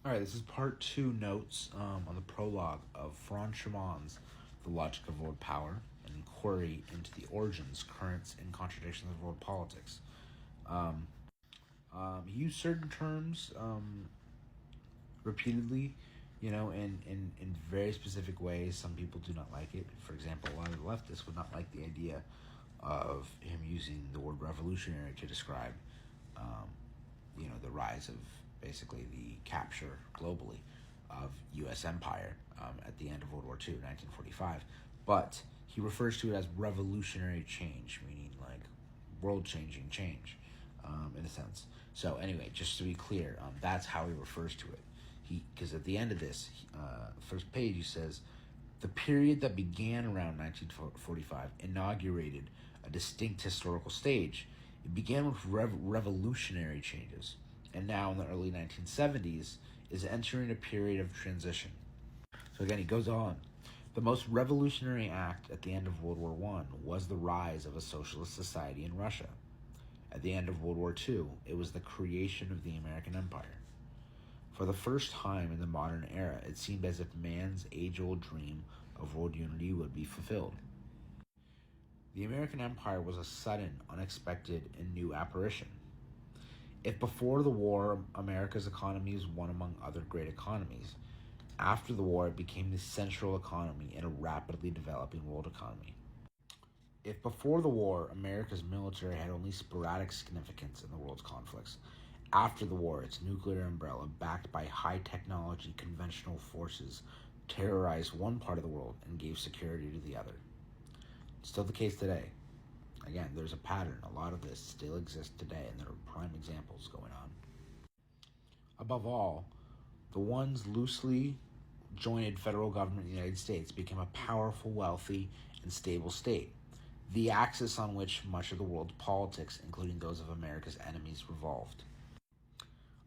All right, this is part two notes on the prologue of Franz Schumann's The Logic of World Power, an inquiry into the origins, currents, and contradictions of world politics. He used certain terms repeatedly, in very specific ways. Some people do not like it. For example, a lot of the leftists would not like the idea of him using the word revolutionary to describe, the rise of basically the capture globally of U.S. empire at the end of World War II, 1945. But he refers to it as revolutionary change, meaning like world-changing change, in a sense. So anyway, just to be clear, that's how he refers to it. Because at the end of this first page, he says, the period that began around 1945 inaugurated a distinct historical stage. It began with revolutionary changes, and now in the early 1970s is entering a period of transition. So again, he goes on. The most revolutionary act at the end of World War I was the rise of a socialist society in Russia. At the end of World War II, it was the creation of the American Empire. For the first time in the modern era, it seemed as if man's age-old dream of world unity would be fulfilled. The American Empire was a sudden, unexpected, and new apparition. If before the war, America's economy was one among other great economies, after the war it became the central economy in a rapidly developing world economy. If before the war, America's military had only sporadic significance in the world's conflicts, after the war, its nuclear umbrella, backed by high-technology conventional forces, terrorized one part of the world and gave security to the other. It's still the case today. Again, there's a pattern. A lot of this still exists today, and there are prime examples going on. Above all, the once loosely jointed federal government in the United States became a powerful, wealthy, and stable state, the axis on which much of the world's politics, including those of America's enemies, revolved.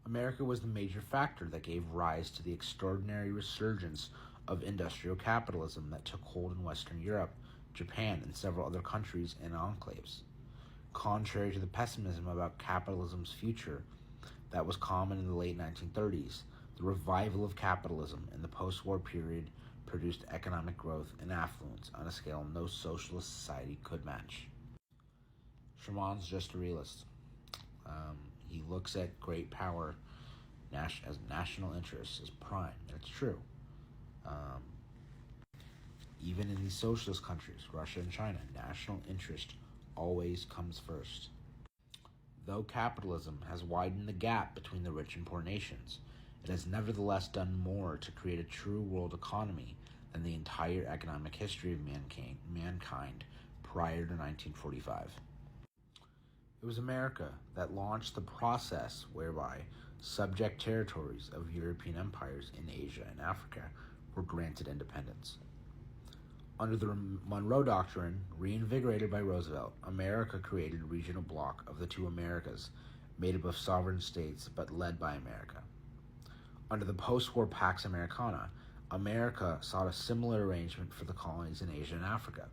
America was the major factor that gave rise to the extraordinary resurgence of industrial capitalism that took hold in Western Europe, Japan, and several other countries and enclaves. Contrary to the pessimism about capitalism's future that was common in the late 1930s, the revival of capitalism in the post-war period produced economic growth and affluence on a scale no socialist society could match. Schumann's just a realist. He looks at great power as national interests as prime, and it's true. Even in these socialist countries, Russia and China, national interest always comes first. Though capitalism has widened the gap between the rich and poor nations, it has nevertheless done more to create a true world economy than the entire economic history of mankind prior to 1945. It was America that launched the process whereby subject territories of European empires in Asia and Africa were granted independence. Under the Monroe Doctrine, reinvigorated by Roosevelt, America created a regional bloc of the two Americas, made up of sovereign states but led by America. Under the post-war Pax Americana, America sought a similar arrangement for the colonies in Asia and Africa.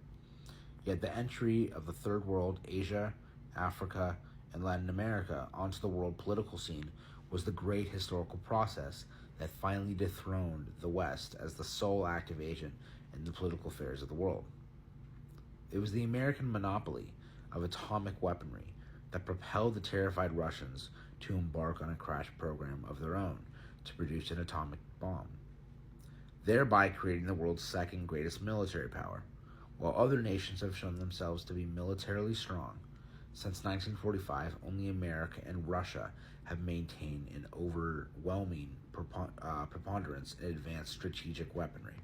Yet the entry of the Third World, Asia, Africa, and Latin America onto the world political scene was the great historical process that finally dethroned the West as the sole active agent in the political affairs of the world. It was the American monopoly of atomic weaponry that propelled the terrified Russians to embark on a crash program of their own to produce an atomic bomb, thereby creating the world's second greatest military power. While other nations have shown themselves to be militarily strong, since 1945, only America and Russia have maintained an overwhelming preponderance in advanced strategic weaponry.